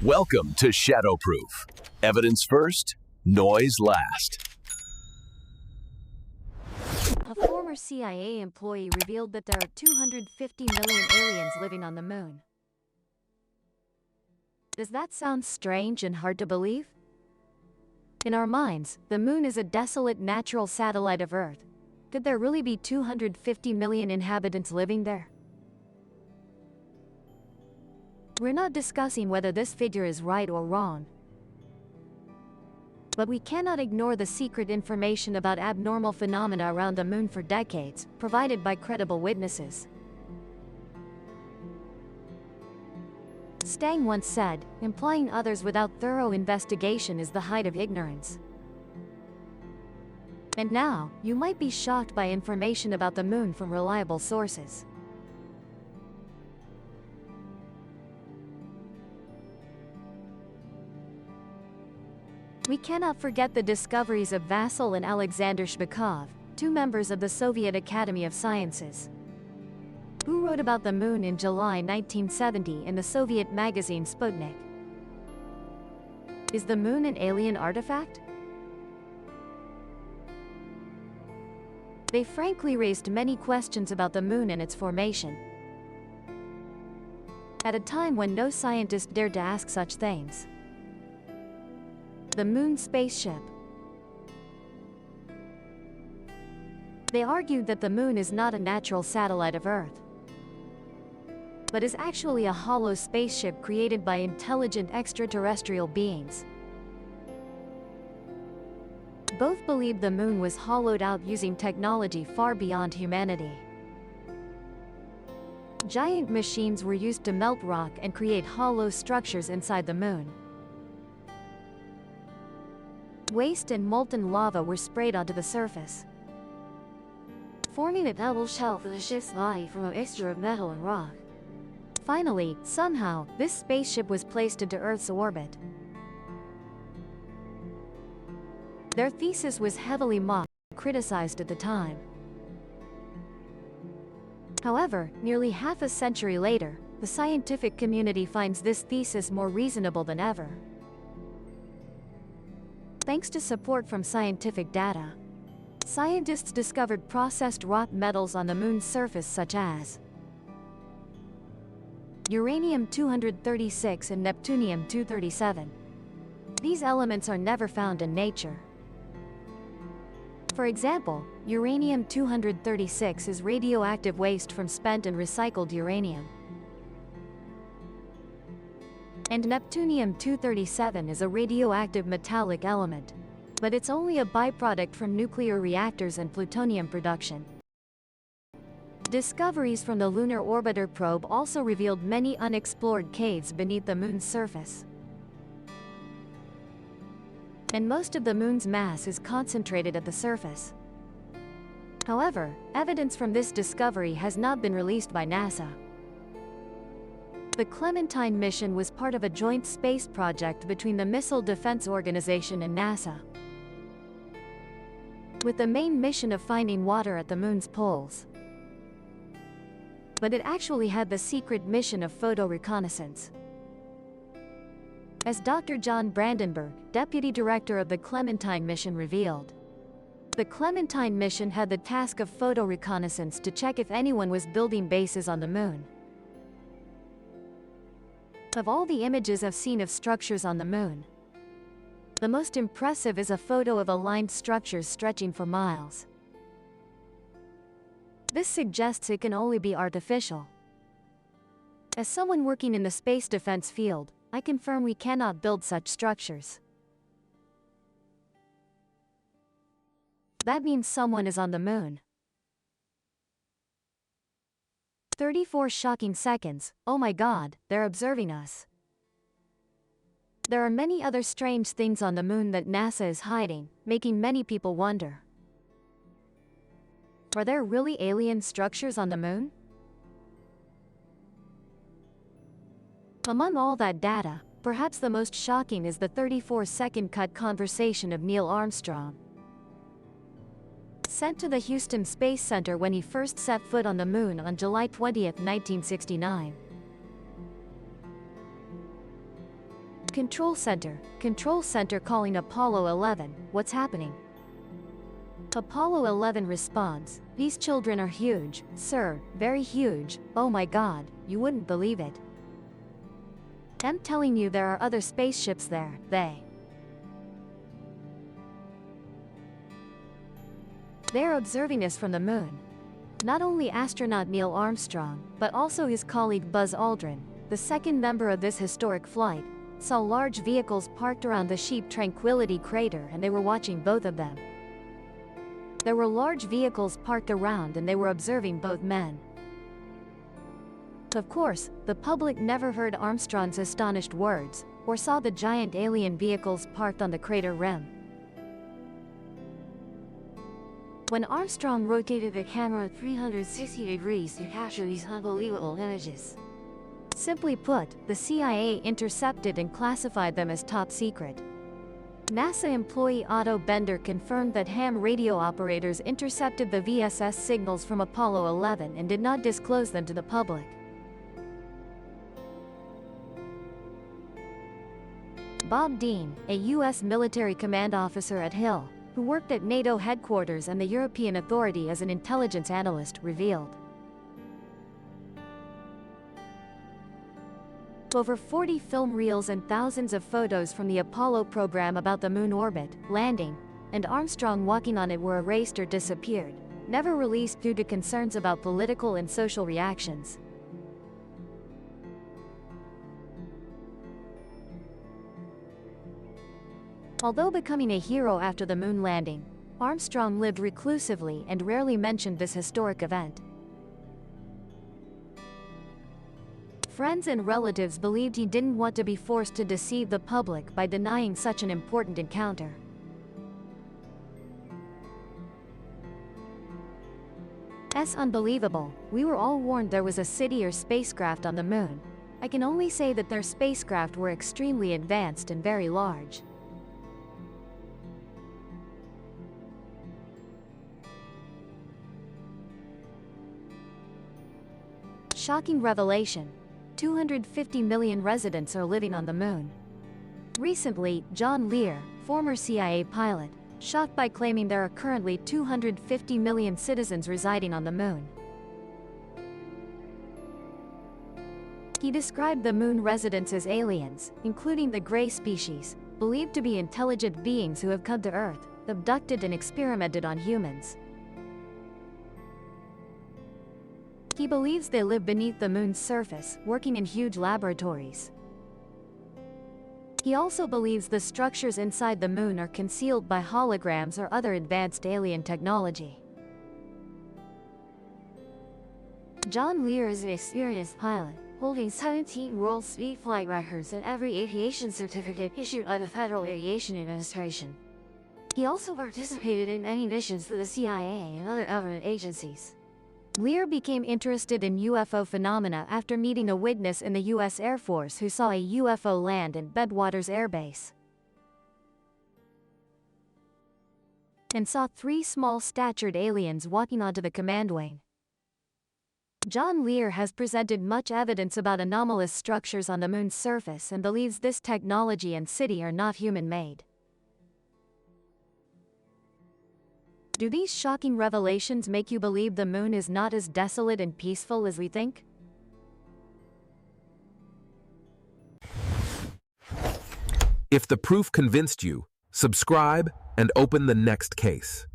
Welcome to Shadowproof. Evidence first, noise last. A former CIA employee revealed that there are 250 million aliens living on the moon. Does that sound strange and hard to believe? In our minds, the moon is a desolate natural satellite of Earth. Could there really be 250 million inhabitants living there? We're not discussing whether this figure is right or wrong. But we cannot ignore the secret information about abnormal phenomena around the moon for decades, provided by credible witnesses. Stang once said, "Implying others without thorough investigation is the height of ignorance." And now, you might be shocked by information about the moon from reliable sources. We cannot forget the discoveries of Vasil and Alexander Shbakov, two members of the Soviet Academy of Sciences, who wrote about the moon in July 1970 in the Soviet magazine Sputnik. Is the moon an alien artifact? They frankly raised many questions about the moon and its formation, at a time when no scientist dared to ask such things. The moon spaceship. They argued that the moon is not a natural satellite of Earth, but is actually a hollow spaceship created by intelligent extraterrestrial beings. Both believed the moon was hollowed out using technology far beyond humanity. Giant machines were used to melt rock and create hollow structures inside the moon. Waste and molten lava were sprayed onto the surface, forming a pebble shell for the ship's body from a mixture of metal and rock. Finally, somehow, this spaceship was placed into Earth's orbit. Their thesis was heavily mocked and criticized at the time. However, nearly half a century later, the scientific community finds this thesis more reasonable than ever. Thanks to support from scientific data, scientists discovered processed rock metals on the moon's surface such as uranium-236 and neptunium-237. These elements are never found in nature. For example, uranium-236 is radioactive waste from spent and recycled uranium. And neptunium-237 is a radioactive metallic element, but it's only a byproduct from nuclear reactors and plutonium production. Discoveries from the Lunar Orbiter probe also revealed many unexplored caves beneath the moon's surface. And most of the moon's mass is concentrated at the surface. However, evidence from this discovery has not been released by NASA. The Clementine mission was part of a joint space project between the Missile Defense Organization and NASA, with the main mission of finding water at the moon's poles. But it actually had the secret mission of photo reconnaissance. As Dr. John Brandenburg, deputy director of the Clementine mission, revealed, the Clementine mission had the task of photo reconnaissance to check if anyone was building bases on the moon. Of all the images I've seen of structures on the moon, the most impressive is a photo of aligned structures stretching for miles. This suggests it can only be artificial. As someone working in the space defense field, I confirm we cannot build such structures. That means someone is on the moon. 34 shocking seconds. Oh my God, they're observing us. There are many other strange things on the moon that NASA is hiding, making many people wonder. Are there really alien structures on the moon? Among all that data, perhaps the most shocking is the 34-second cut conversation of Neil Armstrong, sent to the Houston Space Center when he first set foot on the moon on July 20, 1969. Control Center. Control Center calling Apollo 11. What's happening? Apollo 11 responds, "These children are huge, sir, very huge. Oh my God, you wouldn't believe it. I'm telling you there are other spaceships there. They're observing us from the moon." Not only astronaut Neil Armstrong, but also his colleague Buzz Aldrin, the second member of this historic flight, saw large vehicles parked around the Sheep Tranquility crater, and they were watching both of them. There were large vehicles parked around and they were observing both men. Of course, the public never heard Armstrong's astonished words, or saw the giant alien vehicles parked on the crater rim. When Armstrong rotated the camera 360 degrees to capture these unbelievable images. Simply put, the CIA intercepted and classified them as top secret. NASA employee Otto Bender confirmed that ham radio operators intercepted the VSS signals from Apollo 11 and did not disclose them to the public. Bob Dean, a U.S. military command officer at Hill, who worked at NATO headquarters and the European Authority as an intelligence analyst, revealed. Over 40 film reels and thousands of photos from the Apollo program about the moon orbit, landing, and Armstrong walking on it were erased or disappeared, never released due to concerns about political and social reactions. Although becoming a hero after the moon landing, Armstrong lived reclusively and rarely mentioned this historic event. Friends and relatives believed he didn't want to be forced to deceive the public by denying such an important encounter. It's unbelievable. We were all warned there was a city or spacecraft on the moon. I can only say that their spacecraft were extremely advanced and very large. Shocking revelation. 250 million residents are living on the moon. Recently, John Lear, former CIA pilot, shocked by claiming there are currently 250 million citizens residing on the moon. He described the moon residents as aliens, including the gray species, believed to be intelligent beings who have come to Earth, abducted and experimented on humans. He believes they live beneath the moon's surface, working in huge laboratories. He also believes the structures inside the moon are concealed by holograms or other advanced alien technology. John Lear is an experienced pilot, holding 17 world speed flight records and every aviation certificate issued by the Federal Aviation Administration. He also participated in many missions for the CIA and other government agencies. Lear became interested in UFO phenomena after meeting a witness in the U.S. Air Force who saw a UFO land in Bedwaters Air Base and saw 3 small-statured aliens walking onto the command wing. John Lear has presented much evidence about anomalous structures on the moon's surface and believes this technology and city are not human-made. Do these shocking revelations make you believe the moon is not as desolate and peaceful as we think? If the proof convinced you, subscribe and open the next case.